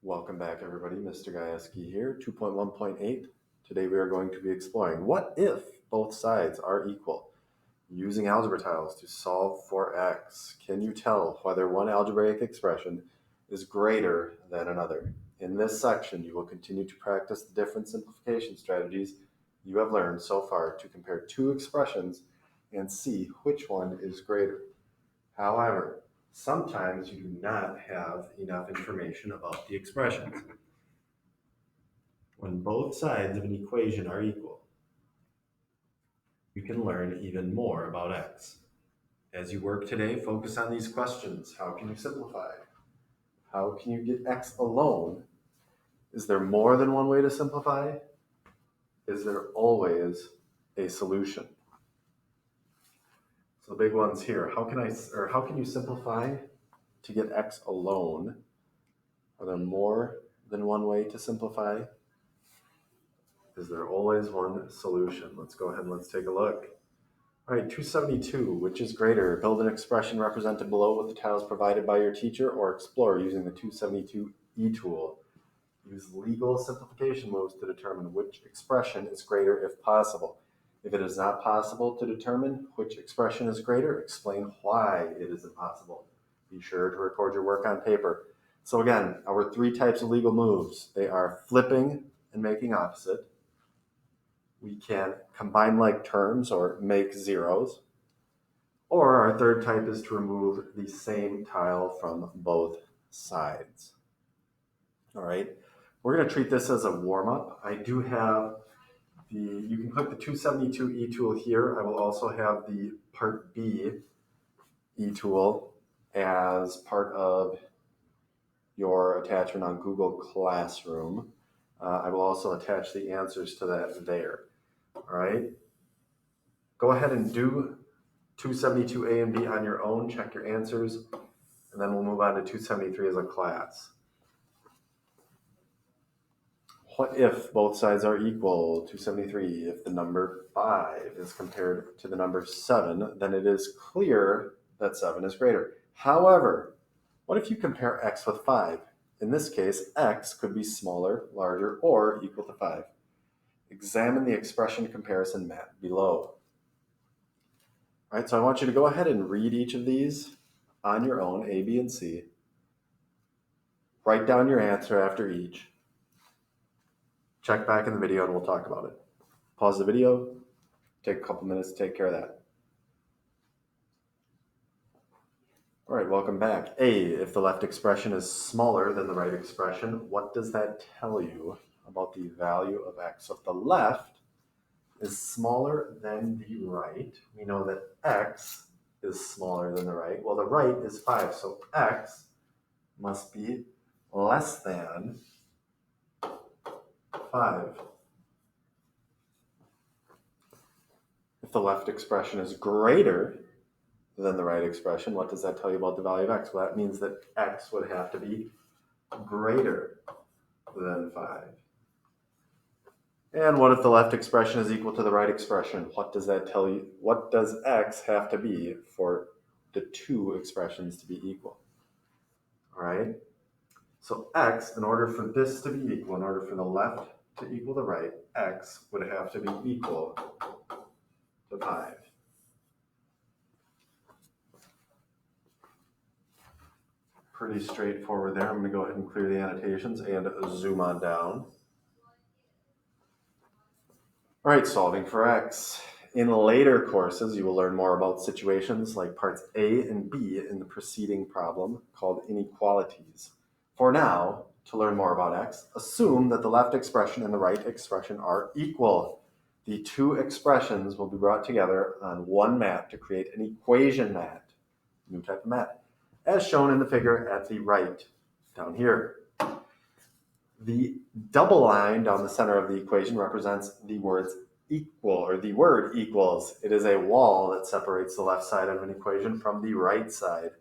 Welcome back, everybody. Mr. Gajewski here, 2.1.8. Today we are going to be exploring what if both sides are equal. Using algebra tiles to solve for x, can you tell whether one algebraic expression is greater than another? In this section, you will continue to practice the different simplification strategies you have learned so far to compare two expressions and see which one is greater. However, sometimes you do not have enough information about the expressions. When both sides of an equation are equal, you can learn even more about x. As you work today, focus on these questions. How can you simplify? How can you get x alone? Is there more than one way to simplify? Is there always a solution? So the big ones here. How can you simplify to get x alone? Are there more than one way to simplify? Is there always one solution? Let's go ahead and let's take a look. All right, 272, which is greater? Build an expression represented below with the tiles provided by your teacher, or explore using the 272 tool. Use legal simplification moves to determine which expression is greater if possible. If it is not possible to determine which expression is greater, explain why it is impossible. Be sure to record your work on paper. So again, our three types of legal moves. They are flipping and making opposite. We can combine like terms or make zeros. Or our third type is to remove the same tile from both sides. All right, we're going to treat this as a warm-up. I do have you can click the 272 tool here. I will also have the part B tool as part of your attachment on Google Classroom. I will also attach the answers to that there. All right, go ahead and do 272A and B on your own, check your answers, and then we'll move on to 273 as a class. What if both sides are equal? 273, if the number 5 is compared to the number 7, then it is clear that 7 is greater. However, what if you compare x with 5? In this case, x could be smaller, larger, or equal to 5. Examine the expression comparison map below. All right, so I want you to go ahead and read each of these on your own, A, B, and C. Write down your answer after each. Check back in the video and we'll talk about it. Pause the video, take a couple minutes to take care of that. All right, welcome back. A, if the left expression is smaller than the right expression, what does that tell you about the value of x? So if the left is smaller than the right, we know that x is smaller than the right. Well, the right is 5, so x must be less than 5. If the left expression is greater than the right expression, what does that tell you about the value of x? Well, that means that x would have to be greater than 5. And what if the left expression is equal to the right expression? What does that tell you? What does x have to be for the two expressions to be equal? All right. So x, in order for this to be equal, in order for the left to equal the right, x would have to be equal to 5. Pretty straightforward there. I'm going to go ahead and clear the annotations and zoom on down. All right, solving for x. In later courses, you will learn more about situations like parts A and B in the preceding problem called inequalities. For now, to learn more about x, assume that the left expression and the right expression are equal. The two expressions will be brought together on one mat to create an equation mat, new type of mat, as shown in the figure at the right, down here. The double line down the center of the equation represents the words equal, or the word equals. It is a wall that separates the left side of an equation from the right side.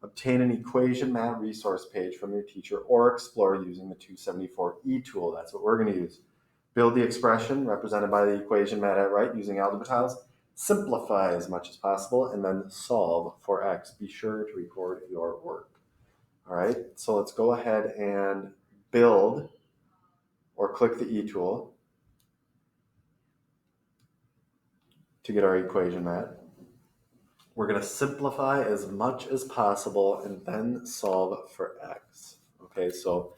Obtain an equation mat resource page from your teacher or explore using the 274E tool. That's what we're going to use. Build the expression represented by the equation mat at right using algebra tiles. Simplify as much as possible and then solve for x. Be sure to record your work. All right, so let's go ahead and build or click the E tool to get our equation mat. We're going to simplify as much as possible and then solve for x. Okay, so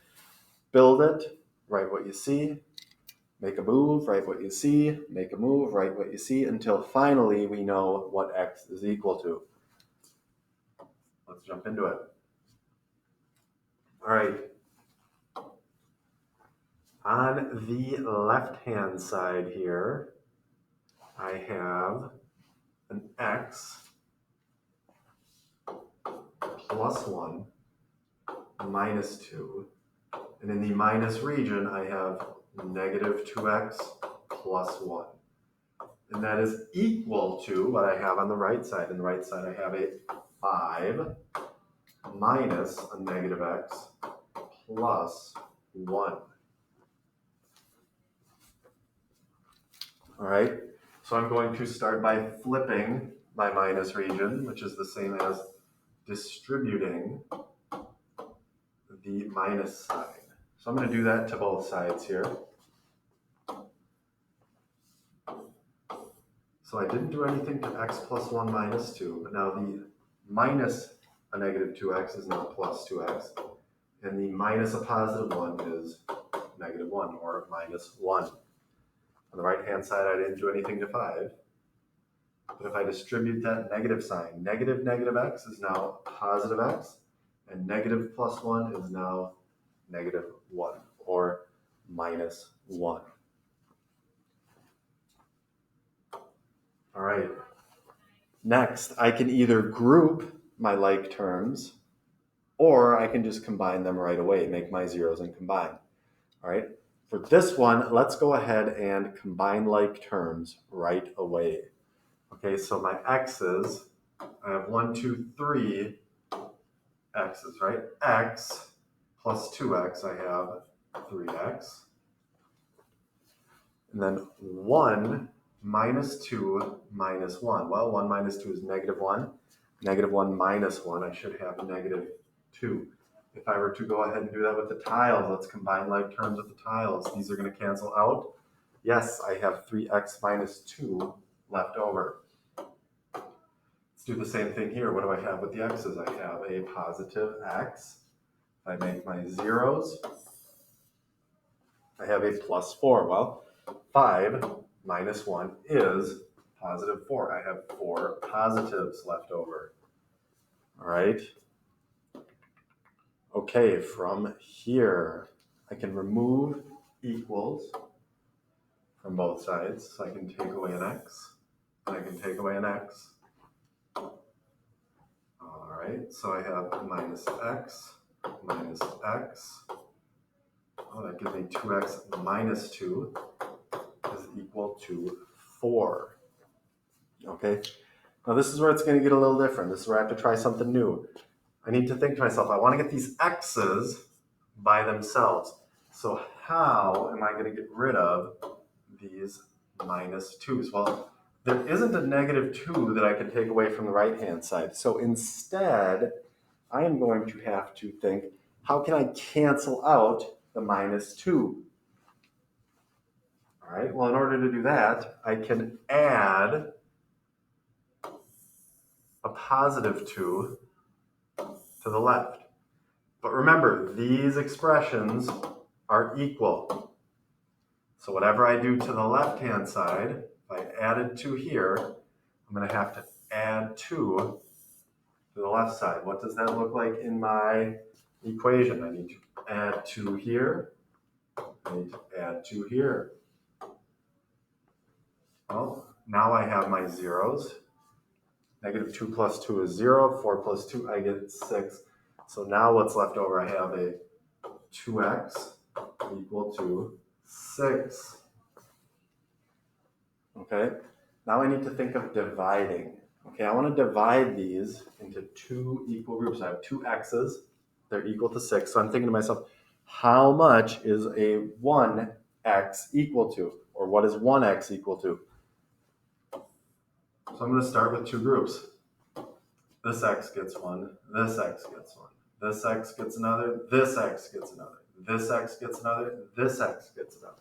build it, write what you see, make a move, write what you see, make a move, write what you see, until finally we know what x is equal to. Let's jump into it. All right. On the left-hand side here, I have an x plus 1 minus 2. And in the minus region, I have negative 2x plus 1. And that is equal to what I have on the right side. On the right side, I have a 5 minus a negative x plus 1. All right, so I'm going to start by flipping my minus region, which is the same as distributing the minus sign. So I'm going to do that to both sides here. So I didn't do anything to x plus 1 minus 2, but now the minus a negative 2x is now plus 2x, and the minus a positive 1 is negative 1, or minus 1. On the right-hand side, I didn't do anything to 5. But if I distribute that negative sign, negative x is now positive x, and negative plus 1 is now negative 1, or minus 1. All right. Next, I can either group my like terms, or I can just combine them right away, make my zeros and combine. All right. For this one, let's go ahead and combine like terms right away. Okay, so my x's, I have 1, 2, 3 x's, right? X plus 2x, I have 3x. And then 1 minus 2 minus 1. Well, 1 minus 2 is negative 1. Negative 1 minus 1, I should have negative 2. If I were to go ahead and do that with the tiles, let's combine like terms with the tiles. These are going to cancel out. Yes, I have 3x minus 2 left over. Let's do the same thing here. What do I have with the x's? I have a positive x. If I make my zeros, I have a plus 4. Well, 5 minus 1 is positive 4. I have 4 positives left over. All right. Okay, from here, I can remove equals from both sides. So I can take away an x, and I can take away an x. All right, so I have minus x. Oh, that gives me 2x minus 2 is equal to 4. Okay, now this is where it's going to get a little different. This is where I have to try something new. I need to think to myself, I want to get these x's by themselves. So how am I going to get rid of these minus 2's? Well, there isn't a negative 2 that I can take away from the right-hand side. So instead, I am going to have to think, how can I cancel out the minus 2? All right, well, in order to do that, I can add a positive 2 to the left. But remember, these expressions are equal. So whatever I do to the left-hand side, if I added 2 here, I'm going to have to add 2 to the left side. What does that look like in my equation? I need to add 2 here. I need to add 2 here. Well, now I have my zeros. Negative 2 plus 2 is 0. 4 plus 2, I get 6. So now what's left over? I have a 2x equal to 6. Okay, now I need to think of dividing. Okay, I want to divide these into 2 equal groups. I have 2 x's. They're equal to 6. So I'm thinking to myself, how much is a 1x equal to? Or what is 1x equal to? So I'm going to start with 2 groups. This x gets 1, this x gets 1, this x gets another, this x gets another, this x gets another, this x gets another.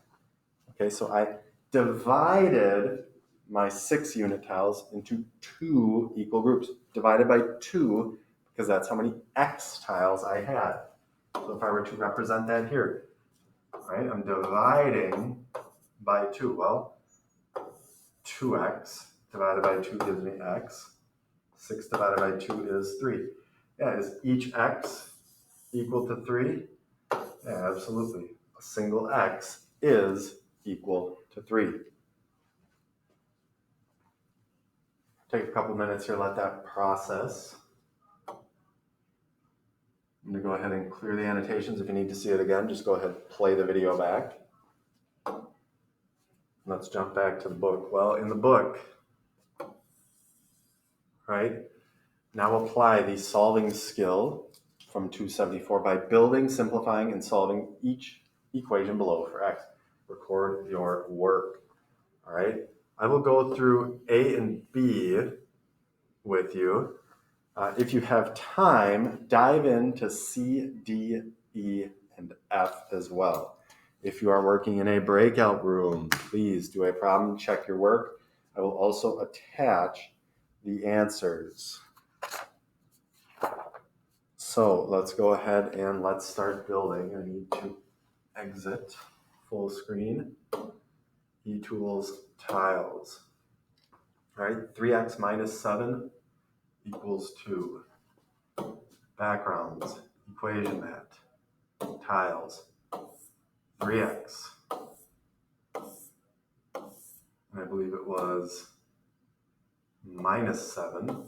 Okay, so I divided my 6 unit tiles into 2 equal groups, divided by 2, because that's how many x tiles I had. So if I were to represent that here, right, I'm dividing by 2. Well, 2x divided by 2 gives me x. 6 divided by 2 is 3. Yeah, is each x equal to 3? Yeah, absolutely. A single x is equal to 3. Take a couple minutes here, let that process. I'm going to go ahead and clear the annotations. If you need to see it again, just go ahead and play the video back. Let's jump back to the book. Well, in the book, right, now apply the solving skill from 274 by building, simplifying, and solving each equation below for x. Record your work. All right. I will go through A and B with you. If you have time, dive into C, D, E, and F as well. If you are working in a breakout room, please do a problem, check your work. I will also attach the answers. So let's go ahead and let's start building. I need to exit full screen, eTools tiles. All right, 3x minus 7 equals 2. Backgrounds, equation that. Tiles, 3x. And I believe it was minus 7.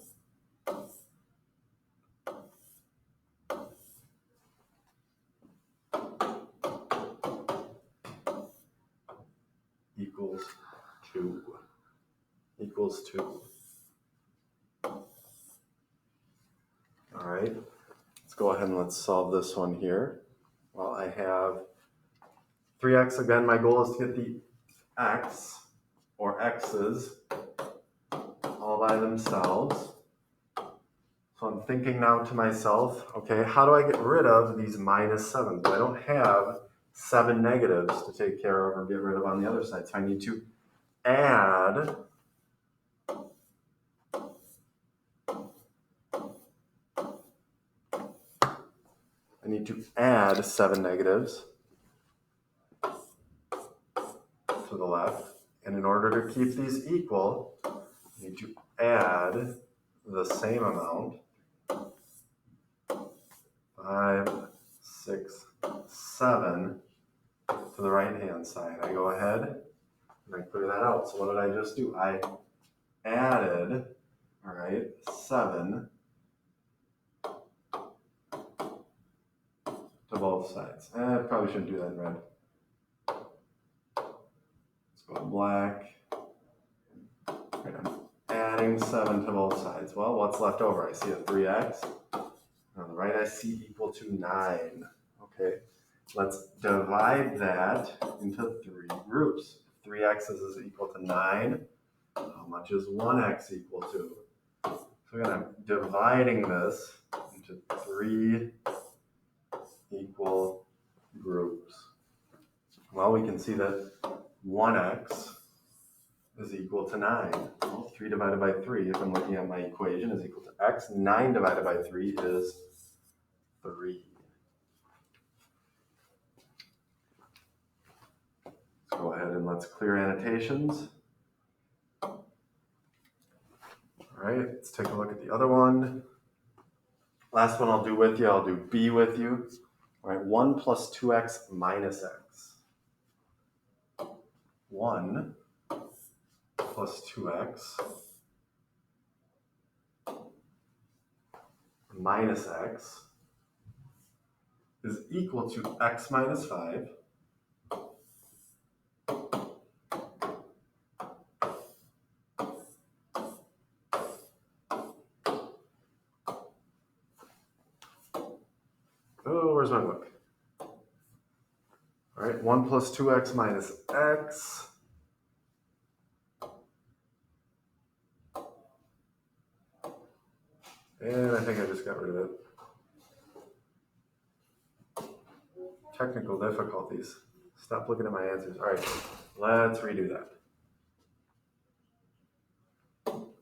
Equals 2. Equals 2. All right, let's go ahead and let's solve this one here. Well, I have 3x. Again, my goal is to get the x or x's all by themselves. So I'm thinking now to myself, okay, how do I get rid of these minus 7s? I don't have 7 negatives to take care of or get rid of on the other side. So I need to add I need to add 7 negatives to the left. And in order to keep these equal, I need to add the same amount. 5, 6, 7 to the right-hand side. I go ahead and I clear that out. So what did I just do? I added, all right, 7 to both sides. I probably shouldn't do that in red. Let's go to black. Right, I'm adding 7 to both sides. Well, what's left over? I see a 3x. On the right, I see equal to 9. Okay, let's divide that into 3 groups. 3x's is equal to 9. How much is 1x equal to? So again, I'm dividing this into 3 equal groups. Well, we can see that 1x is equal to 9. Well, 3 divided by 3, if I'm looking at my equation, is equal to x. 9 divided by 3 is 3. Let's go ahead and let's clear annotations. All right, let's take a look at the other one. Last one I'll do with you, I'll do B with you. All right, 1 plus 2x minus x. 1 plus 2x minus x is equal to x minus 5 oh, where's my book? All right, 1 plus 2x minus x and I think I just got rid of it. technical difficulties. Stop looking at my answers. All right, let's redo that.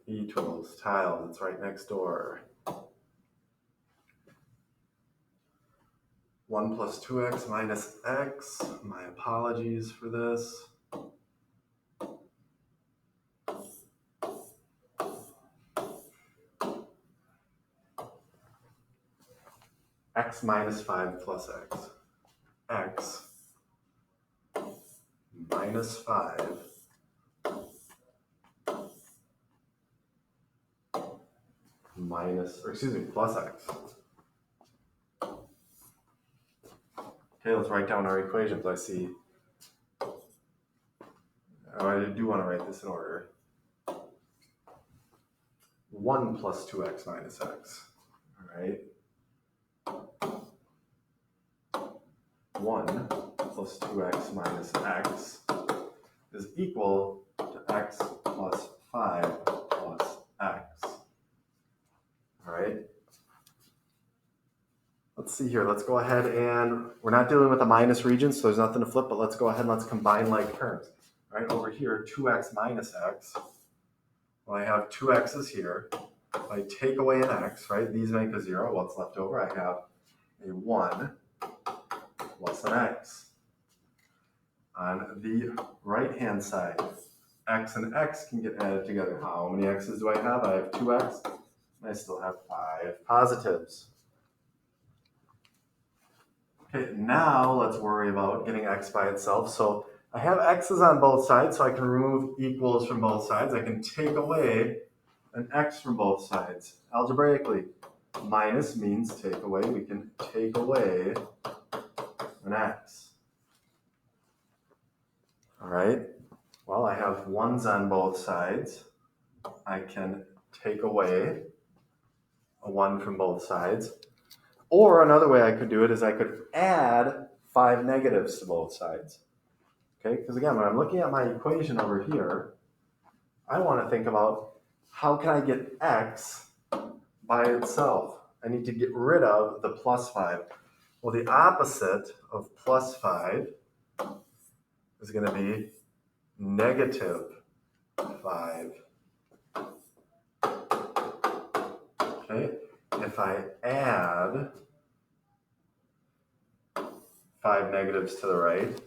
E tools, tiles, it's right next door. 1 plus 2x minus x. My apologies for this. X minus 5 plus x. X minus 5 plus x. Okay, let's write down our equations. I see. I do want to write this in order. 1 plus 2x minus x. All right. 1 plus 2x minus x is equal to x plus 5 plus x. All right. Let's see here. Let's go ahead and we're not dealing with the minus region, so there's nothing to flip, but let's go ahead and let's combine like terms. All right, over here, 2x minus x. Well, I have 2x's here. If I take away an x, right, these make a 0. What's left over? I have a 1 plus an x. On the right-hand side, x and x can get added together. How many x's do I have? I have 2x, and I still have 5 positives. Okay, now let's worry about getting x by itself. So I have x's on both sides, so I can remove equals from both sides. I can take away an x from both sides. Algebraically, minus means take away. We can take away an x. All right, well, I have 1's on both sides. I can take away a 1 from both sides. Or another way I could do it is I could add 5 negatives to both sides. Okay, because again, when I'm looking at my equation over here, I want to think about how can I get x by itself? I need to get rid of the plus 5. Well, the opposite of plus 5 is going to be negative 5. Okay, if I add 5 negatives to the right,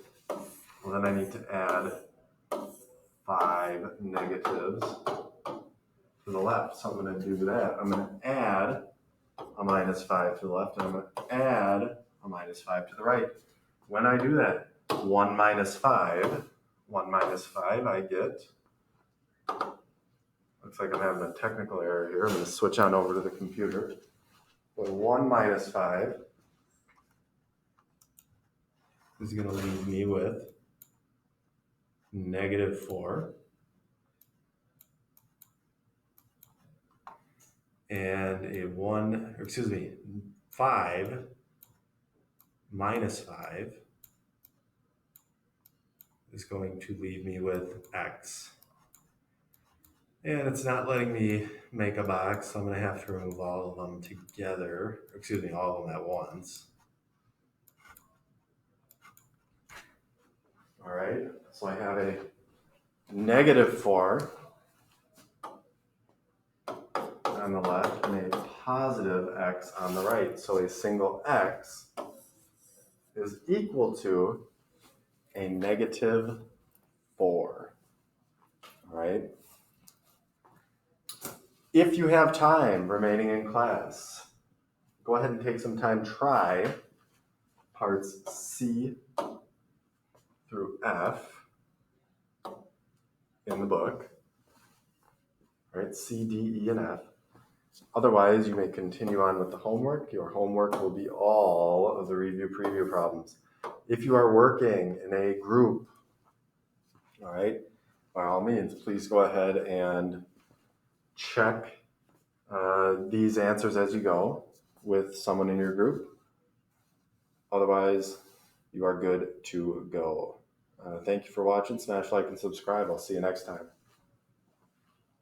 well, then I need to add 5 negatives to the left. So I'm going to do that. I'm going to add a minus 5 to the left, and I'm going to add a minus 5 to the right. When I do that, 1 minus 5, I get, looks like I'm having a technical error here. I'm going to switch on over to the computer. But 1 minus 5 is going to leave me with negative 4. And 5 minus 5 is going to leave me with x. And it's not letting me make a box, so I'm going to have to remove all of them together. All of them at once. All right, so I have a negative 4 on the left and a positive x on the right. So a single x is equal to a negative 4. All right. If you have time remaining in class, go ahead and take some time. Try parts C through F in the book. All right, C, D, E, and F. Otherwise, you may continue on with the homework. Your homework will be all of the review preview problems. If you are working in a group, all right, by all means, please go ahead and check these answers as you go with someone in your group. Otherwise, you are good to go. Thank you for watching. Smash like and subscribe. I'll see you next time.